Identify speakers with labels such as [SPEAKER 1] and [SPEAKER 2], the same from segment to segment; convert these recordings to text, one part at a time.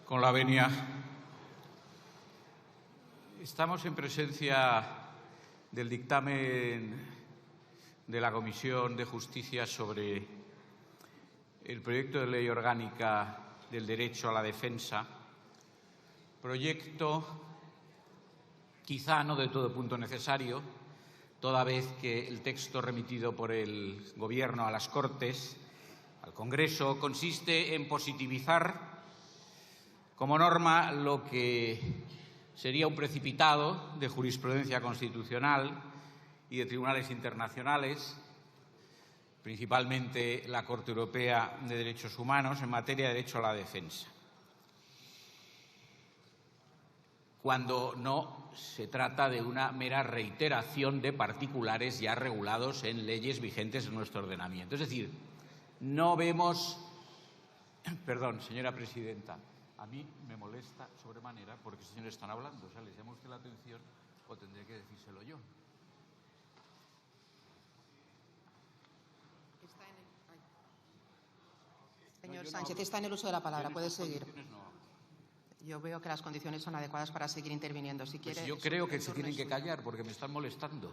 [SPEAKER 1] Con la venia. Estamos en presencia del dictamen de la Comisión de Justicia sobre el proyecto de ley orgánica del derecho a la defensa, proyecto quizá no de todo punto necesario, toda vez que el texto remitido por el Gobierno a las Cortes, al Congreso, consiste en positivizar como norma lo que sería un precipitado de jurisprudencia constitucional y de tribunales internacionales, principalmente la Corte Europea de Derechos Humanos, en materia de derecho a la defensa, cuando no se trata de una mera reiteración de particulares ya regulados en leyes vigentes en nuestro ordenamiento. Es decir, no vemos… Perdón, señora presidenta. A mí me molesta sobremanera porque los señores están hablando. O sea, ¿les llama usted la atención o tendré que decírselo yo?
[SPEAKER 2] Señor Sánchez, está en el uso de la palabra. Puede seguir. Yo veo que las condiciones son adecuadas para seguir interviniendo. Si quiere,
[SPEAKER 1] pues yo creo que se tienen que callar porque me están molestando.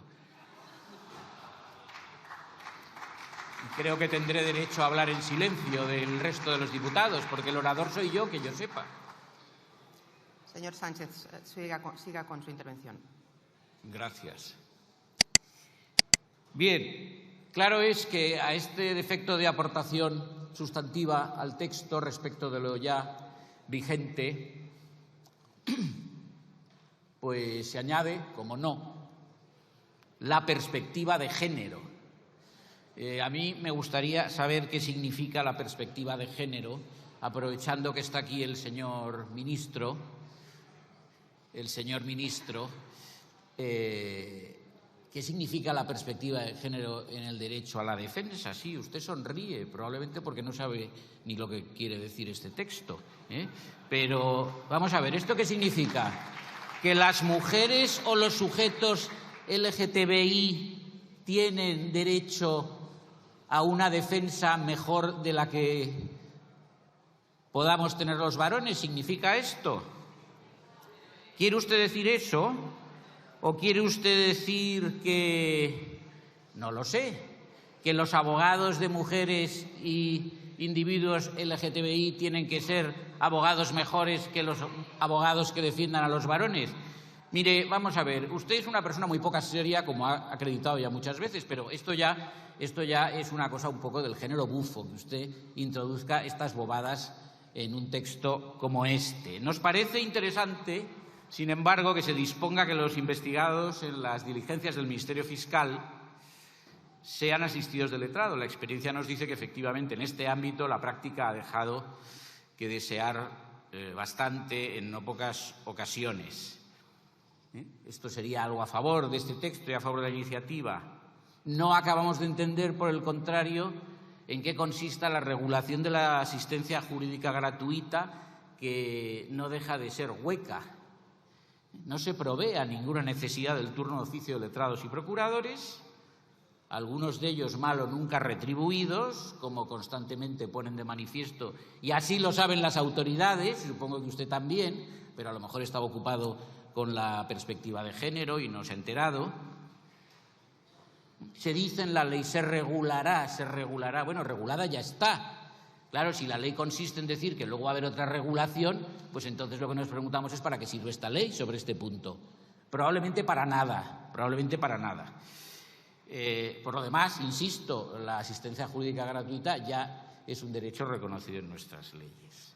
[SPEAKER 1] Y creo que tendré derecho a hablar en silencio del resto de los diputados, porque el orador soy yo, que yo sepa.
[SPEAKER 2] Señor Sánchez, siga con su intervención.
[SPEAKER 1] Gracias. Bien, claro es que a este defecto de aportación sustantiva al texto respecto de lo ya vigente, pues se añade, como no, la perspectiva de género. A mí me gustaría saber qué significa la perspectiva de género, aprovechando que está aquí el señor ministro. ¿Qué significa la perspectiva de género en el derecho a la defensa? Sí, usted sonríe, probablemente porque no sabe ni lo que quiere decir este texto, Pero vamos a ver, ¿esto qué significa? ¿Que las mujeres o los sujetos LGTBI tienen derecho a una defensa mejor de la que podamos tener los varones? ¿Significa esto? ¿Quiere usted decir eso? ¿O quiere usted decir que, no lo sé, que los abogados de mujeres y individuos LGTBI tienen que ser abogados mejores que los abogados que defiendan a los varones? Mire, vamos a ver, usted es una persona muy poca seria, como ha acreditado ya muchas veces, pero esto ya es una cosa un poco del género bufo, que usted introduzca estas bobadas en un texto como este. Nos parece interesante, sin embargo, que se disponga que los investigados en las diligencias del Ministerio Fiscal sean asistidos de letrado. La experiencia nos dice que, efectivamente, en este ámbito la práctica ha dejado que desear bastante en no pocas ocasiones. Esto sería algo a favor de este texto y a favor de la iniciativa. No acabamos de entender, por el contrario, en qué consista la regulación de la asistencia jurídica gratuita, que no deja de ser hueca. No se provee a ninguna necesidad del turno de oficio de letrados y procuradores, algunos de ellos mal o nunca retribuidos, como constantemente ponen de manifiesto, y así lo saben las autoridades, supongo que usted también, pero a lo mejor estaba ocupado con la perspectiva de género y no se ha enterado. Se dice en la ley, se regulará. Bueno, regulada ya está. Claro, si la ley consiste en decir que luego va a haber otra regulación, pues entonces lo que nos preguntamos es ¿para qué sirve esta ley sobre este punto? Probablemente para nada. Por lo demás, insisto, la asistencia jurídica gratuita ya es un derecho reconocido en nuestras leyes.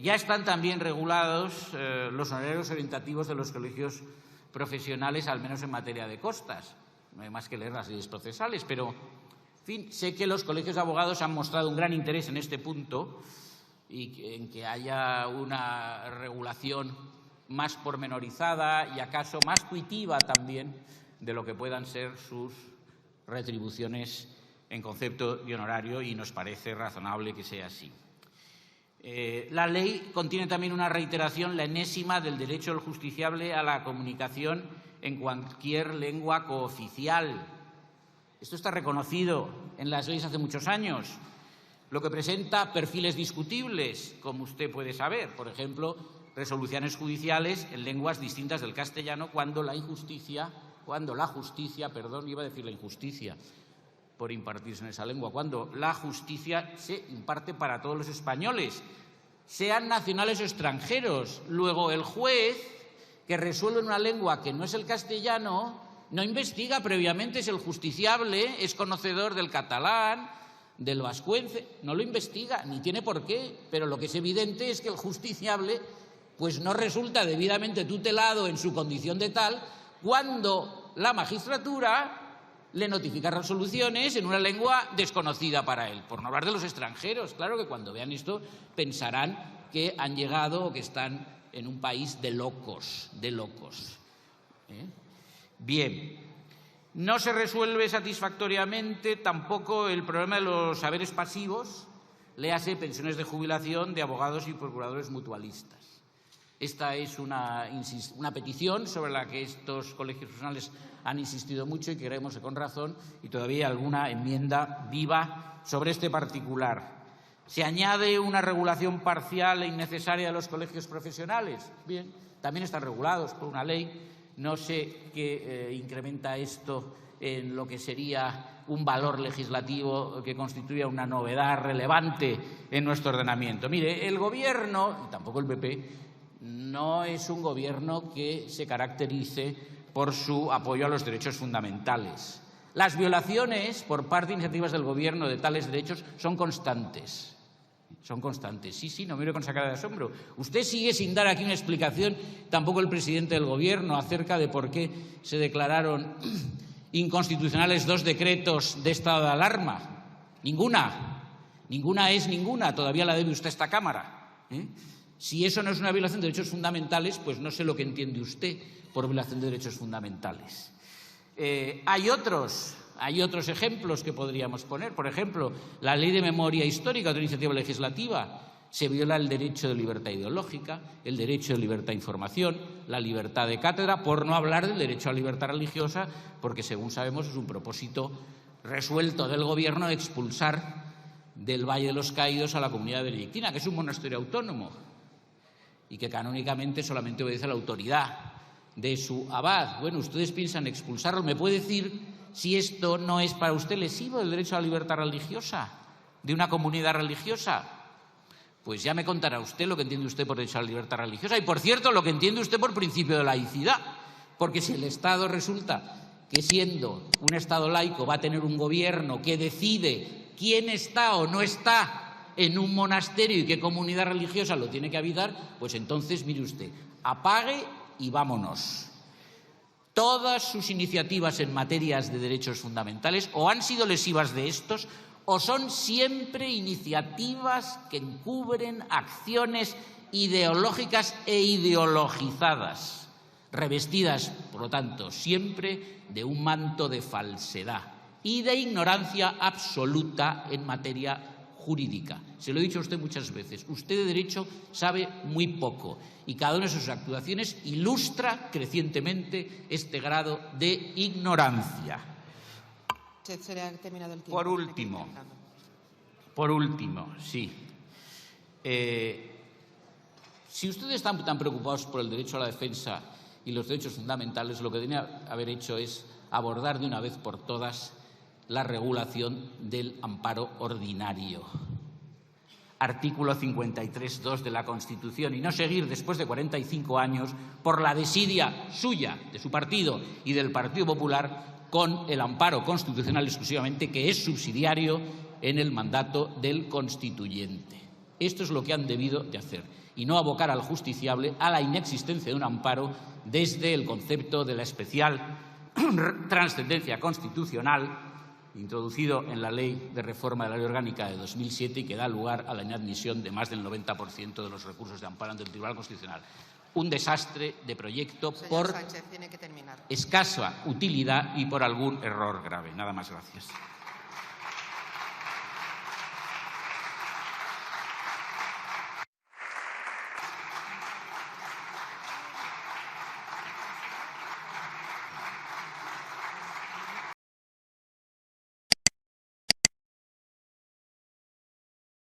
[SPEAKER 1] Ya están también regulados los honorarios orientativos de los colegios profesionales, al menos en materia de costas. No hay más que leer las leyes procesales, pero, en fin, sé que los colegios de abogados han mostrado un gran interés en este punto y en que haya una regulación más pormenorizada y, acaso, más tuitiva también de lo que puedan ser sus retribuciones en concepto de honorario, y nos parece razonable que sea así. La ley contiene también una reiteración, la enésima, del derecho del justiciable a la comunicación en cualquier lengua cooficial. Esto está reconocido en las leyes hace muchos años. lo que presenta perfiles discutibles, como usted puede saber. Por ejemplo, resoluciones judiciales en lenguas distintas del castellano cuando la justicia, por impartirse en esa lengua, cuando la justicia se imparte para todos los españoles, sean nacionales o extranjeros. Luego, el juez que resuelve en una lengua que no es el castellano no investiga previamente si el justiciable es conocedor del catalán, del vascuence, no lo investiga, ni tiene por qué, pero lo que es evidente es que el justiciable pues no resulta debidamente tutelado en su condición de tal cuando la magistratura le notifica resoluciones en una lengua desconocida para él. Por no hablar de los extranjeros, claro que cuando vean esto pensarán que han llegado o que están en un país de locos, Bien, no se resuelve satisfactoriamente tampoco el problema de los saberes pasivos, léase pensiones de jubilación de abogados y procuradores mutualistas. Esta es una petición sobre la que estos colegios profesionales han insistido mucho y creemos que con razón, y todavía alguna enmienda viva sobre este particular. Se añade una regulación parcial e innecesaria de los colegios profesionales. Bien, también están regulados por una ley. No sé qué incrementa esto en lo que sería un valor legislativo que constituya una novedad relevante en nuestro ordenamiento. Mire, el Gobierno, y tampoco el PP, no es un gobierno que se caracterice por su apoyo a los derechos fundamentales. Las violaciones por parte de iniciativas del Gobierno de tales derechos son constantes. Sí, no mire con esa cara de asombro. Usted sigue sin dar aquí una explicación, tampoco el presidente del Gobierno, acerca de por qué se declararon inconstitucionales 2 decretos de estado de alarma. Ninguna es ninguna, todavía la debe usted a esta Cámara. Si eso no es una violación de derechos fundamentales, pues no sé lo que entiende usted por violación de derechos fundamentales. Hay otros ejemplos que podríamos poner. Por ejemplo, la Ley de Memoria Histórica, otra iniciativa legislativa. Se viola el derecho de libertad ideológica, el derecho de libertad de información, la libertad de cátedra, por no hablar del derecho a la libertad religiosa, porque, según sabemos, es un propósito resuelto del Gobierno de expulsar del Valle de los Caídos a la comunidad benedictina, que es un monasterio autónomo y que canónicamente solamente obedece a la autoridad de su abad. Bueno, ustedes piensan expulsarlo. ¿Me puede decir si esto no es para usted lesivo del derecho a la libertad religiosa de una comunidad religiosa? Pues ya me contará usted lo que entiende usted por derecho a la libertad religiosa y, por cierto, lo que entiende usted por principio de laicidad. Porque si el Estado resulta que, siendo un Estado laico, va a tener un gobierno que decide quién está o no está en un monasterio y qué comunidad religiosa lo tiene que habitar, pues entonces, mire usted, apague y vámonos. Todas sus iniciativas en materias de derechos fundamentales o han sido lesivas de estos o son siempre iniciativas que encubren acciones ideológicas e ideologizadas, revestidas, por lo tanto, siempre de un manto de falsedad y de ignorancia absoluta en materia jurídica. Se lo he dicho a usted muchas veces. Usted de derecho sabe muy poco y cada una de sus actuaciones ilustra crecientemente este grado de ignorancia.
[SPEAKER 2] Se le ha terminado el tiempo.
[SPEAKER 1] Por último, sí. Si ustedes están tan preocupados por el derecho a la defensa y los derechos fundamentales, lo que deberían haber hecho es abordar de una vez por todas la regulación del amparo ordinario. Artículo 53.2 de la Constitución, y no seguir, después de 45 años, por la desidia suya, de su partido y del Partido Popular, con el amparo constitucional exclusivamente, que es subsidiario en el mandato del constituyente. Esto es lo que han debido de hacer, y no abocar al justiciable a la inexistencia de un amparo desde el concepto de la especial trascendencia constitucional introducido en la Ley de Reforma de la Ley Orgánica de 2007 y que da lugar a la inadmisión de más del 90% de los recursos de amparo ante el Tribunal Constitucional. Un desastre de proyecto por
[SPEAKER 2] Sánchez, tiene que terminar.
[SPEAKER 1] Escasa utilidad y por algún error grave. Nada más, gracias.